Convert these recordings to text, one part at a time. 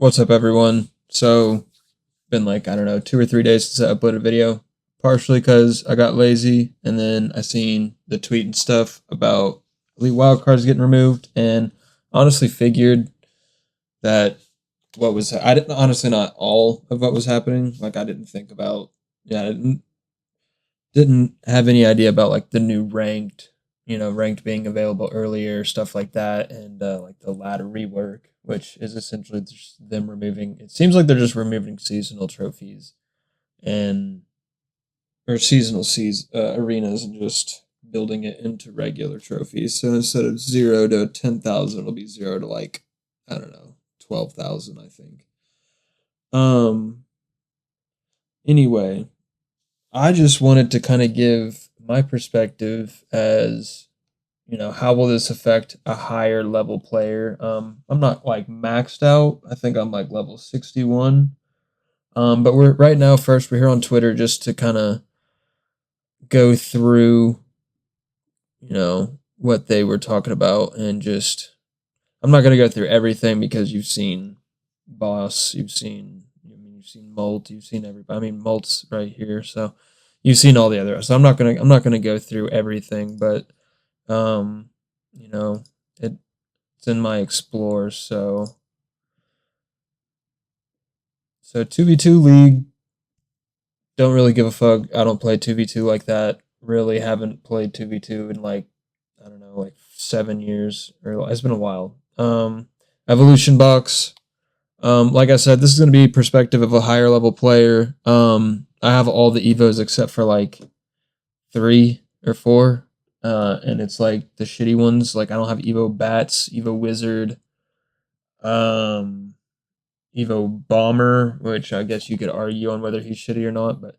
What's up, everyone? So, been like, I don't know, 2 or 3 days since I uploaded a video. Partially because I got lazy, and then I seen the tweet and stuff about elite wildcards getting removed, and honestly figured that I didn't honestly not all of what was happening. Like, I didn't think about, yeah, I didn't have any idea about like the new ranked being available earlier, stuff like that, and like the ladder rework, which is essentially just them removing. It seems like they're just removing seasonal trophies and or arenas and just building it into regular trophies. So instead of 0 to 10,000, it'll be 0 to like I don't know 12,000, I think. Um. Anyway, I just wanted to kind of give my perspective as how will this affect a higher level player? I'm not like maxed out. I think I'm like level 61. But we're right now. First, we're here on Twitter just to kind of go through, what they were talking about, and just I'm not gonna go through everything because you've seen Boss, you've seen Molt, you've seen everybody. I mean, Molt's right here, so you've seen all the other. So I'm not gonna go through everything, but um, you know, it's in my explore. So 2v2 league, don't really give a fuck. I don't play 2v2 like that. Really haven't played 2v2 in like I don't know, like 7 years, or it's been a while. Evolution box. Like I said, this is going to be perspective of a higher level player. I have all the evos except for like 3 or 4, and it's like the shitty ones. Like I don't have Evo Bats, Evo Wizard, um, Evo Bomber, which I guess you could argue on whether he's shitty or not. But I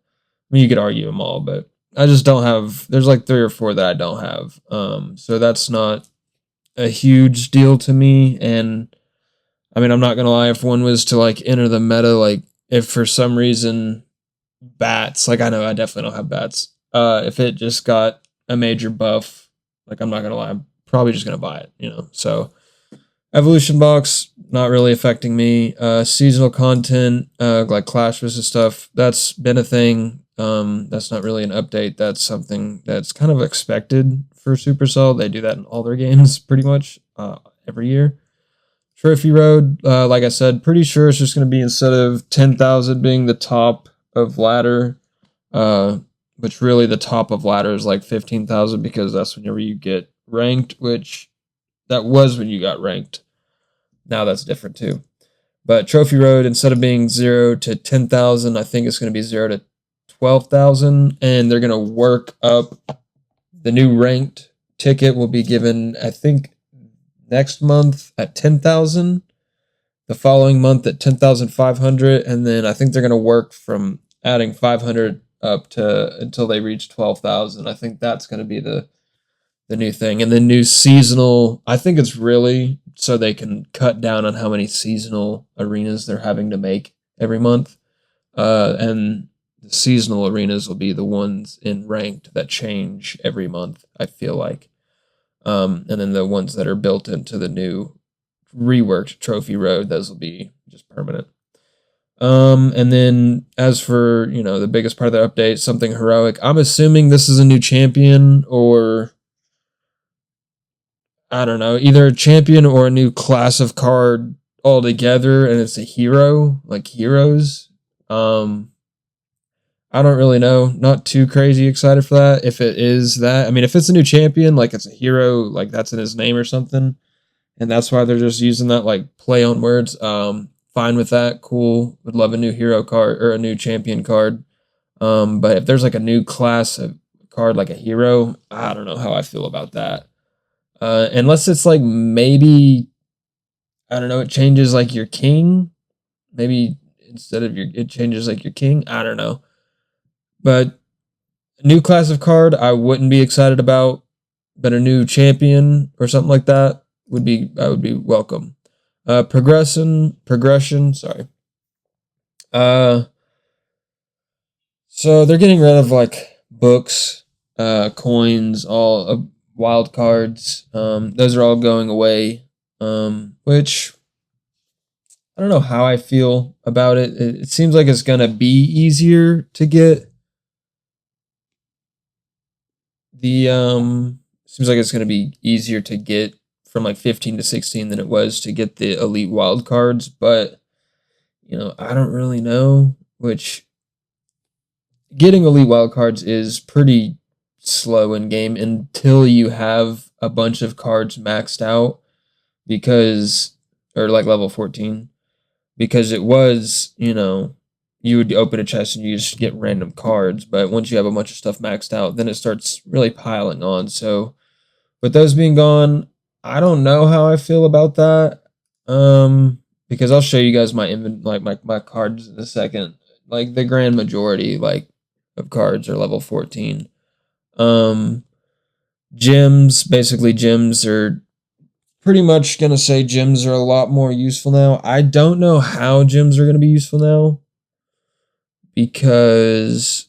mean, you could argue them all, but I just don't have. There's like 3 or 4 that I don't have. So that's not a huge deal to me. And I mean, I'm not gonna lie. If one was to like enter the meta, like if for some reason bats, like I know I definitely don't have bats. If it just got a major buff, like I'm not gonna lie, I'm probably just gonna buy it. So evolution box not really affecting me. Seasonal content, like Clash versus stuff, that's been a thing. That's not really an update. That's something that's kind of expected for Supercell. They do that in all their games pretty much every year. Trophy Road, like I said, pretty sure it's just going to be instead of 10,000 being the top of ladder, which really the top of ladder is like 15,000 because that's whenever you get ranked, which that was when you got ranked. Now that's different too. But Trophy Road, instead of being 0 to 10,000, I think it's going to be 0 to 12,000, and they're going to work up. The new ranked ticket will be given, I think, next month at 10,000, the following month at 10,500, and then I think they're going to work from adding 500 up to until they reach 12,000. I think that's going to be the new thing. And the new seasonal, I think it's really so they can cut down on how many seasonal arenas they're having to make every month. And the seasonal arenas will be the ones in ranked that change every month, I feel like. And then the ones that are built into the new reworked Trophy Road, those will be just permanent. And then as for, the biggest part of the update, something heroic, I'm assuming this is a new champion, or I don't know, either a champion or a new class of card altogether, and it's a hero, like heroes. I don't really know. Not too crazy excited for that. If it is that, I mean, if it's a new champion, like it's a hero, like that's in his name or something, and that's why they're just using that like play on words. Fine with that. Cool. Would love a new hero card or a new champion card. But if there's like a new class of card like a hero, I don't know how I feel about that. Unless it's like maybe I don't know, it changes like your king. Maybe instead of it changes like your king. I don't know. But a new class of card I wouldn't be excited about, but a new champion or something like that I would be welcome. Progression, sorry. Uh so they're getting rid of like books, coins, all wild cards. Those are all going away. Which I don't know how I feel about it. It seems like it's gonna be easier to get the seems like it's gonna be easier to get from like 15 to 16 than it was to get the elite wild cards, but you know, I don't really know, which getting elite wild cards is pretty slow in game until you have a bunch of cards maxed out because or like level 14 because it was, you know, you would open a chest and you just get random cards, but once you have a bunch of stuff maxed out, then it starts really piling on. So with those being gone, I don't know how I feel about that. Because I'll show you guys my my cards in a second. Like the grand majority of cards are level 14. Um Gyms are pretty much gonna say gyms are a lot more useful now. I don't know how gyms are gonna be useful now because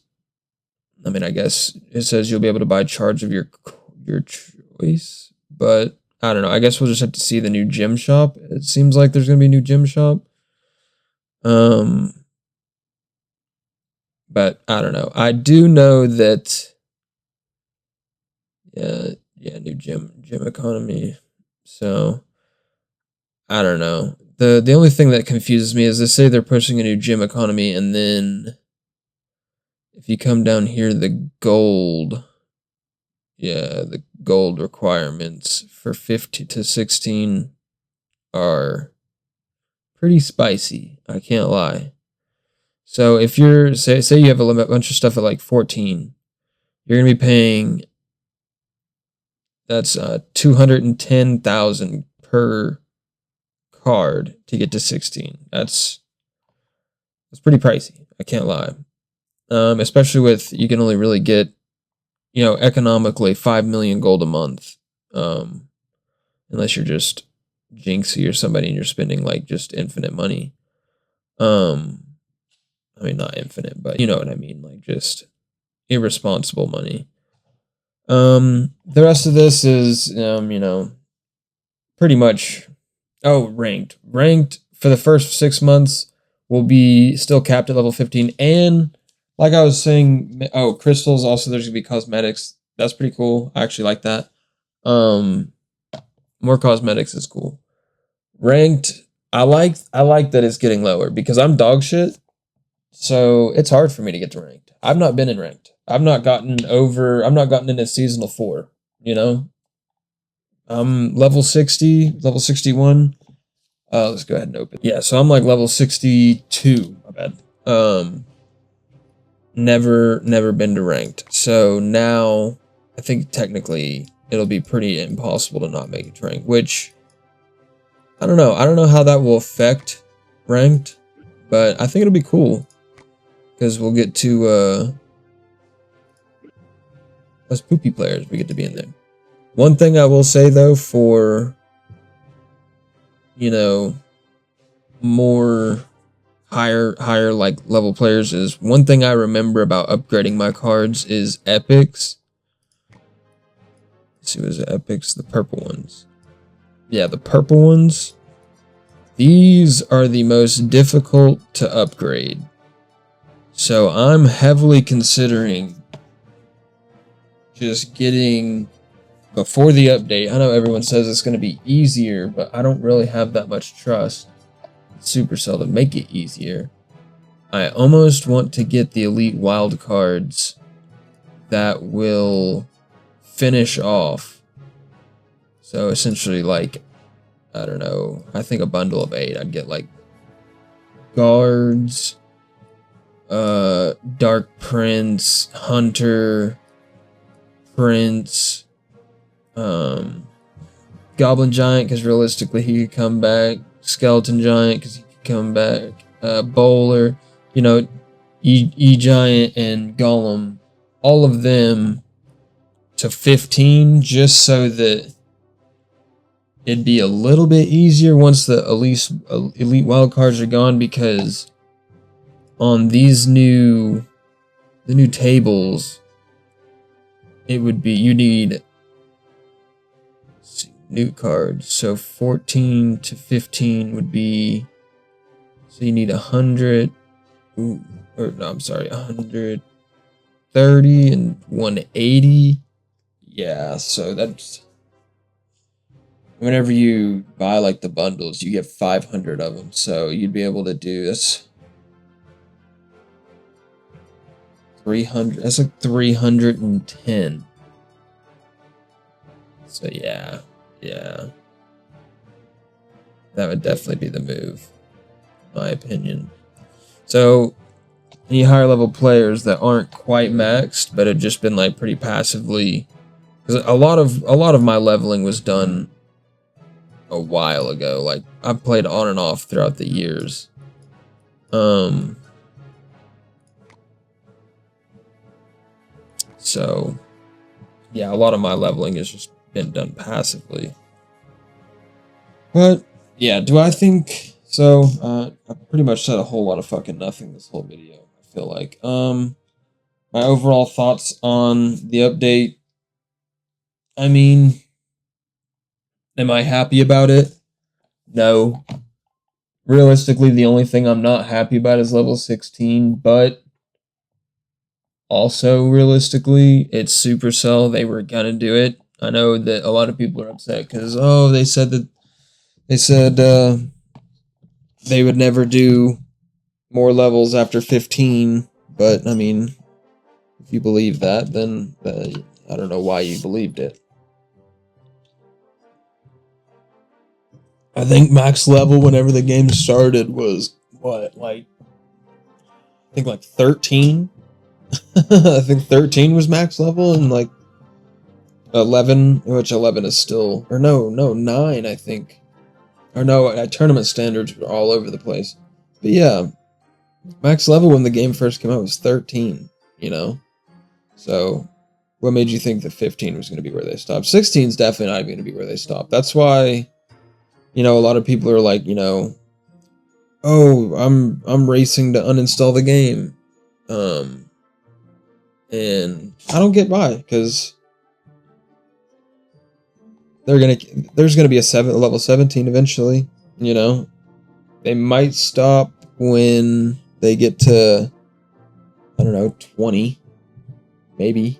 I mean I guess it says you'll be able to buy charge of your choice, but I don't know. I guess we'll just have to see the new gym shop. It seems like there's gonna be a new gym shop. But I don't know. I do know that yeah, new gym economy. So I don't know. The only thing that confuses me is they say they're pushing a new gym economy, and then if you come down here, the gold requirements for 15 to 16 are pretty spicy. I can't lie. So if you're say you have a bunch of stuff at like 14, you're gonna be paying that's 210,000 per card to get to 16. That's pretty pricey. I can't lie. Especially with you can only really get, you know, economically 5 million gold a month. Unless you're just Jinxie or somebody and you're spending like just infinite money. I mean not infinite, but you know what I mean, like just irresponsible money. The rest of this is you know, pretty much ranked. Ranked for the first 6 months will be still capped at level 15, and like I was saying, crystals also there's gonna be cosmetics. That's pretty cool. I actually like that. More cosmetics is cool. Ranked, I like that it's getting lower because I'm dog shit. So it's hard for me to get to ranked. I've not been in ranked. I've not gotten into seasonal 4, you know? I'm level 60, level 61. Let's go ahead and open. Yeah, so I'm like level 62, my bad. Never been to ranked. So now I think technically it'll be pretty impossible to not make it to ranked, which I don't know. I don't know how that will affect ranked, but I think it'll be cool because we'll get to us poopy players. We get to be in there. One thing I will say though, for you know, more higher like level players, is one thing I remember about upgrading my cards is epics. Let's see, was it epics? The purple ones. Yeah, the purple ones. These are the most difficult to upgrade. So I'm heavily considering just getting before the update. I know everyone says it's going to be easier, but I don't really have that much trust in Supercell to make it easier. I almost want to get the elite wild cards that will finish off. So essentially, like, I don't know, I think a bundle of 8, I'd get like guards, Dark Prince, Hunter, Prince, Goblin Giant, because realistically he could come back, Skeleton Giant, because he could come back, Bowler, you know, E-Giant and Golem, all of them to 15, just so that it'd be a little bit easier once the elite wild cards are gone, because on these the new tables, it would be, you need new cards. So 14 to 15 would be So you need 100. Ooh, or no, I'm sorry, 130 and 180. Yeah, so that's whenever you buy like the bundles, you get 500 of them. So you'd be able to do this 300. That's like 310. So yeah, yeah, that would definitely be the move, in my opinion. So any higher level players that aren't quite maxed, but have just been like pretty passively, because a lot of my leveling was done a while ago. Like I've played on and off throughout the years. So yeah, a lot of my leveling has just been done passively. But yeah, do I think so? I pretty much said a whole lot of fucking nothing this whole video. I feel like. My overall thoughts on the update. I mean, am I happy about it? No. Realistically, the only thing I'm not happy about is level 16, but also realistically, it's Supercell. They were gonna do it. I know that a lot of people are upset because they said they would never do more levels after 15. But I mean, if you believe that, then I don't know why you believed it. I think max level whenever the game started was what, like I think like 13. I think 13 was max level, and like 11, which 11 is still, or no, 9 I think. Or no, tournament standards were all over the place. But yeah, max level when the game first came out was 13, you know? So what made you think that 15 was going to be where they stopped? 16 is definitely not going to be where they stopped. That's why, a lot of people are like, oh, I'm racing to uninstall the game. And I don't get why, because there's gonna be a level 17 eventually. They might stop when they get to, I don't know, 20, maybe.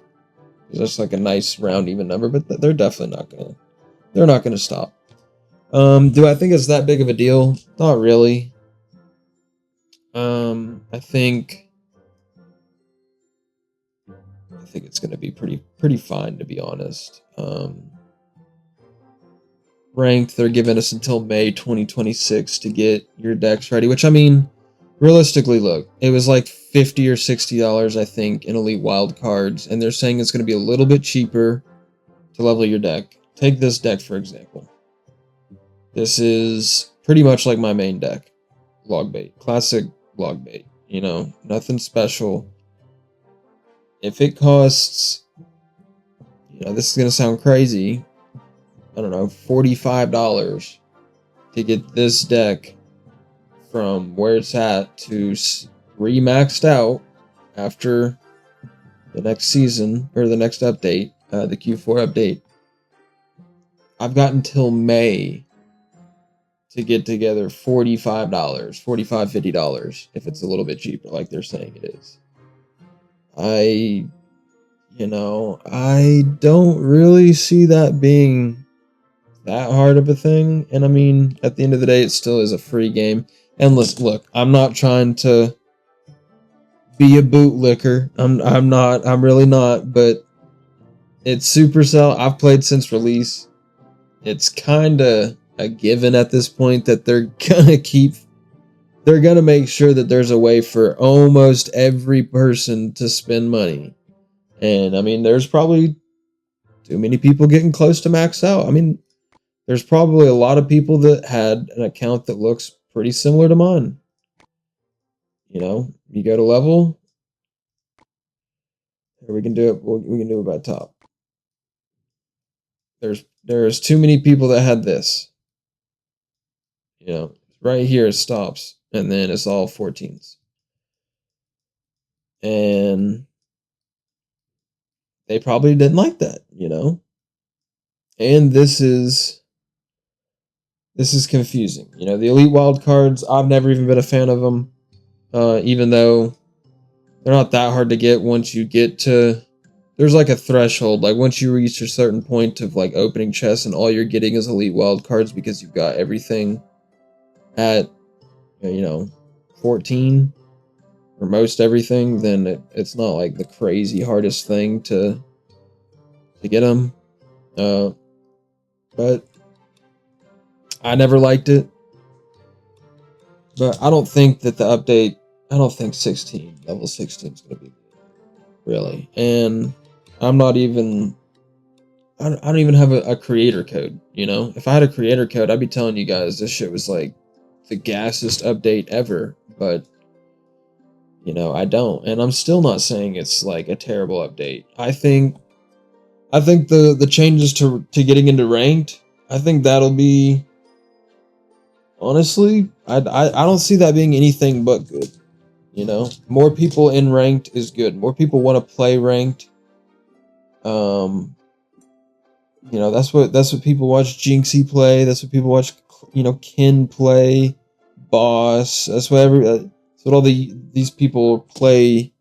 That's like a nice round even number, but they're definitely not gonna stop. Do I think it's that big of a deal? Not really. I think it's gonna be pretty fine, to be honest. Ranked, they're giving us until May 2026 to get your decks ready, which, I mean, realistically, look, it was like $50 or $60, I think, in Elite Wildcards, and they're saying it's going to be a little bit cheaper to level your deck. Take this deck, for example. This is pretty much like my main deck. Logbait. Classic Logbait. Nothing special. If it costs, this is going to sound crazy, I don't know, $45 to get this deck from where it's at to re-maxed out after the next season, or the next update, the Q4 update. I've got until May to get together $45, $50, if it's a little bit cheaper, like they're saying it is. I don't really see that being that hard of a thing. And I mean, at the end of the day, it still is a free game. And look, I'm not trying to be a bootlicker. I'm really not, but it's Supercell. I've played since release. It's kinda a given at this point that they're gonna make sure that there's a way for almost every person to spend money. And I mean, there's probably too many people getting close to max out. I mean, there's probably a lot of people that had an account that looks pretty similar to mine. You go to level, or we can do it. We can do it by top. There's too many people that had this. Right here it stops, and then it's all 14s, and they probably didn't like that. And this is this is confusing. You know, the elite wild cards, I've never even been a fan of them, even though they're not that hard to get once you get to. There's like a threshold, like once you reach a certain point of like opening chests and all you're getting is elite wild cards because you've got everything at 14 or most everything, then it's not like the crazy hardest thing to get them. But I never liked it. But I don't think that the update. I don't think level 16 is gonna be good, really. And I'm not even. I don't even have a creator code. You know, if I had a creator code, I'd be telling you guys this shit was like the gassest update ever. But you know, I don't, and I'm still not saying it's like a terrible update. I think the changes to getting into ranked, I think that'll be. Honestly, I don't see that being anything but good. You know, more people in ranked is good. More people want to play ranked. You know, that's what people watch Jinxie play. That's what people watch. You know, Ken play, Boss. That's what all these people play.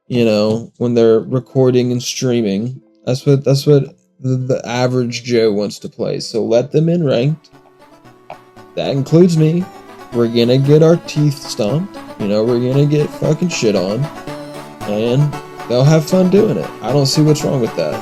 You know, when they're recording and streaming. That's what the average Joe wants to play. So let them in ranked. That includes me. We're gonna get our teeth stomped. You know, we're gonna get fucking shit on. And they'll have fun doing it. I don't see what's wrong with that.